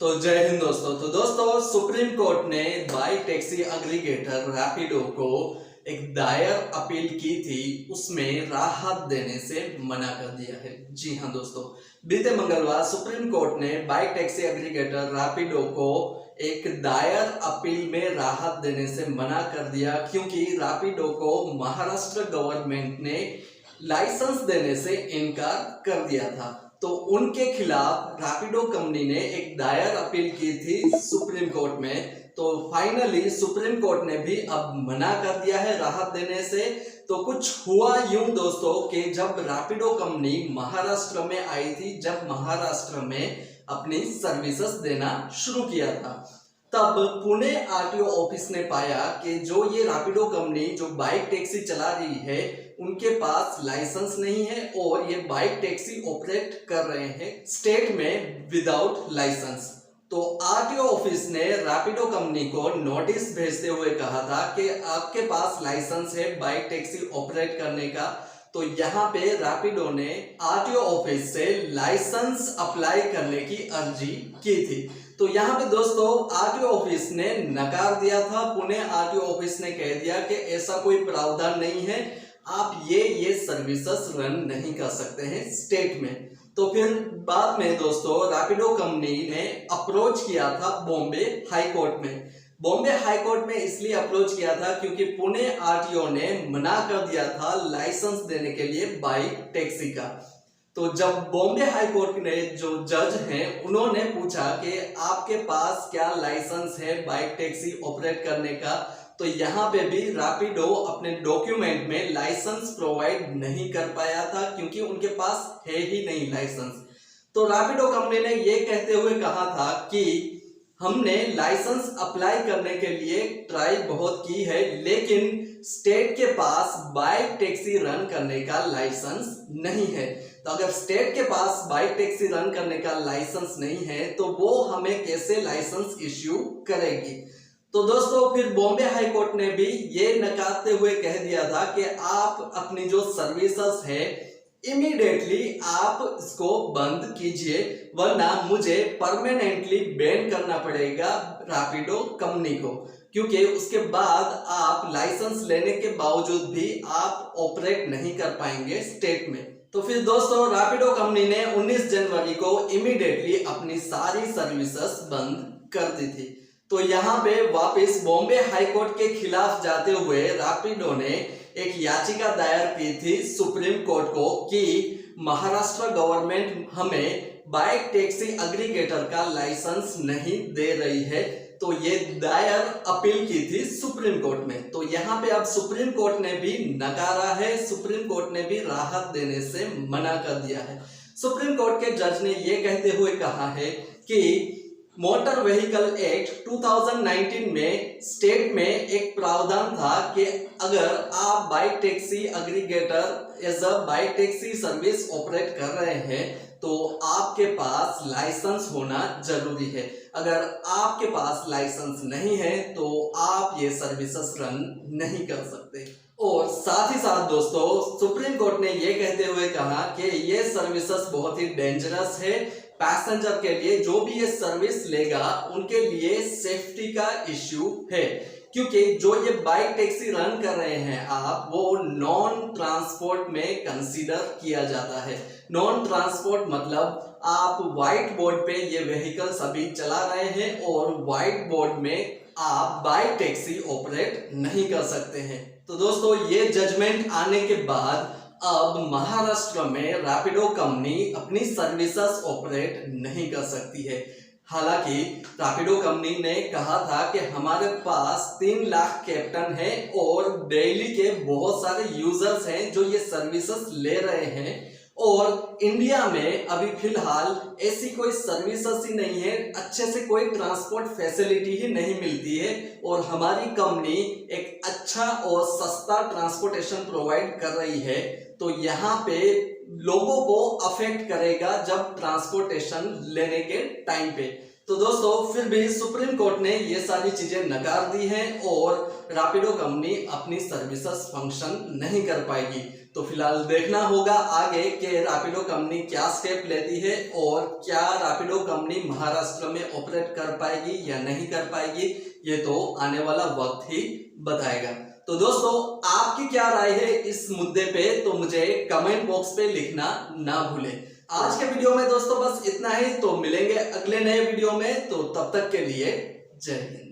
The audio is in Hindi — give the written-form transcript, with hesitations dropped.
तो जय हिंद दोस्तों। सुप्रीम कोर्ट ने बाइक टैक्सी एग्रीगेटर रैपिडो को एक दायर अपील की थी, उसमें राहत देने से मना कर दिया है। जी हाँ दोस्तों, बीते मंगलवार सुप्रीम कोर्ट ने बाइक टैक्सी एग्रीगेटर रैपिडो को एक दायर अपील में राहत देने से मना कर दिया, क्योंकि रैपिडो को महाराष्ट्र गवर्नमेंट ने लाइसेंस देने से इनकार कर दिया था। तो उनके खिलाफ रैपिडो कंपनी ने एक दायर अपील की थी सुप्रीम कोर्ट में। तो फाइनली सुप्रीम कोर्ट ने भी अब मना कर दिया है राहत देने से। तो कुछ हुआ यूं दोस्तों कि जब रैपिडो कंपनी महाराष्ट्र में आई थी, जब महाराष्ट्र में अपनी सर्विसेज देना शुरू किया था, तब पुणे आरटीओ ऑफिस ने पाया कि जो ये रैपिडो कंपनी जो बाइक टैक्सी चला रही है, उनके पास लाइसेंस नहीं है और ये बाइक टैक्सी ऑपरेट कर रहे हैं स्टेट में विदाउट लाइसेंस। तो आरटीओ ऑफिस ने रैपिडो कंपनी को नोटिस भेजते हुए कहा था कि आपके पास लाइसेंस है बाइक टैक्सी ऑपरेट करने का। तो यहाँ पे रैपिडो ने आरटीओ ऑफिस से लाइसेंस अप्लाई करने की अर्जी की थी। तो यहाँ पे दोस्तों आरटीओ ऑफिस ने नकार दिया था। पुणे आरटीओ ऑफिस ने कह दिया कि ऐसा कोई प्रावधान नहीं है, आप ये सर्विसेज रन नहीं कर सकते हैं स्टेट में। तो फिर बाद में दोस्तों रैपिडो कंपनी ने अप्रोच किया था बॉम्बे हाई कोर्ट में। बॉम्बे हाई कोर्ट में इसलिए अप्रोच किया था क्योंकि पुणे आरटीओ ने मना कर दिया था लाइसेंस देने के लिए बाइक टैक्सी का। तो जब बॉम्बे हाई कोर्ट ने जो जज हैं उन्होंने पूछा कि आपके पास क्या लाइसेंस है बाइक टैक्सी ऑपरेट करने का, तो यहाँ पे भी रैपिडो अपने डॉक्यूमेंट में लाइसेंस प्रोवाइड नहीं कर पाया था क्योंकि उनके पास है ही नहीं लाइसेंस। तो रैपिडो कंपनी ने ये कहते हुए कहा था कि हमने लाइसेंस अप्लाई करने के लिए ट्राई बहुत की है, लेकिन स्टेट के पास बाइक टैक्सी रन करने का लाइसेंस नहीं है। तो अगर स्टेट के पास बाइक टैक्सी रन करने का लाइसेंस नहीं है तो वो हमें कैसे लाइसेंस इश्यू करेगी। तो दोस्तों फिर बॉम्बे हाई कोर्ट ने भी ये नकारते हुए कह दिया था कि आप अपनी जो सर्विसेज है इमीडिएटली आप इसको बंद कीजिए, वरना मुझे परमानेंटली बैन करना पड़ेगा रैपिडो कंपनी को, क्योंकि उसके बाद आप लाइसेंस लेने के बावजूद भी आप ऑपरेट नहीं कर पाएंगे स्टेट में। तो फिर दोस्तों रैपिडो कंपनी ने 19 जनवरी को इमीडिएटली अपनी सारी सर्विसेज बंद कर दी थी। तो यहाँ पे वापस बॉम्बे हाई कोर्ट के खिलाफ जाते हुए रैपिडो ने एक याचिका दायर की थी सुप्रीम कोर्ट को कि महाराष्ट्र गवर्नमेंट हमें बाइक टैक्सी एग्रीगेटर का लाइसेंस नहीं दे रही है। तो ये दायर अपील की थी सुप्रीम कोर्ट में। तो यहाँ पे अब सुप्रीम कोर्ट ने भी नकारा है, सुप्रीम कोर्ट ने भी राहत देने से मना कर दिया है। सुप्रीम कोर्ट के जज ने ये कहते हुए कहा है कि मोटर व्हीकल एक्ट 2019 में स्टेट में एक प्रावधान था कि अगर आप bike taxi aggregator as a bike taxi service operate कर रहे हैं तो आपके पास लाइसेंस होना जरूरी है। अगर आपके पास लाइसेंस नहीं है तो आप ये सर्विसेज रन नहीं कर सकते। और साथ ही साथ दोस्तों सुप्रीम कोर्ट ने ये कहते हुए कहा कि ये सर्विसेज बहुत ही डेंजरस है पैसेंजर के लिए। जो भी ये सर्विस लेगा उनके लिए सेफ्टी का इश्यू है, क्योंकि जो ये बाइक टैक्सी रन कर रहे हैं आप, वो नॉन ट्रांसपोर्ट में कंसीडर किया जाता है। नॉन ट्रांसपोर्ट मतलब आप व्हाइट बोर्ड पे ये व्हीकल्स अभी चला रहे हैं और व्हाइट बोर्ड में आप बाइक टैक्सी ऑपरेट नहीं कर सकते हैं। तो दोस्तों ये जजमेंट आने के बाद अब महाराष्ट्र में रैपिडो कंपनी अपनी सर्विसेज ऑपरेट नहीं कर सकती है। हालांकि रैपिडो कंपनी ने कहा था कि हमारे पास 3 लाख कैप्टन है और डेली के बहुत सारे यूजर्स हैं जो ये सर्विसेज ले रहे हैं, और इंडिया में अभी फिलहाल ऐसी कोई सर्विसेज ही नहीं है, अच्छे से कोई ट्रांसपोर्ट फैसिलिटी ही नहीं मिलती है, और हमारी कंपनी एक अच्छा और सस्ता ट्रांसपोर्टेशन प्रोवाइड कर रही है। तो यहाँ पे लोगों को अफेक्ट करेगा जब ट्रांसपोर्टेशन लेने के टाइम पे। तो दोस्तों फिर भी सुप्रीम कोर्ट ने ये सारी चीजें नकार दी हैं और रैपिडो कंपनी अपनी सर्विसेज फंक्शन नहीं कर पाएगी। तो फिलहाल देखना होगा आगे कि रैपिडो कंपनी क्या स्टेप लेती है और क्या रैपिडो कंपनी महाराष्ट्र में ऑपरेट कर पाएगी या नहीं कर पाएगी, ये तो आने वाला वक्त ही बताएगा। तो दोस्तों आपकी क्या राय है इस मुद्दे पे, तो मुझे कमेंट बॉक्स पे लिखना ना भूलें। आज के वीडियो में दोस्तों बस इतना ही, तो मिलेंगे अगले नए वीडियो में, तो तब तक के लिए जय हिंद।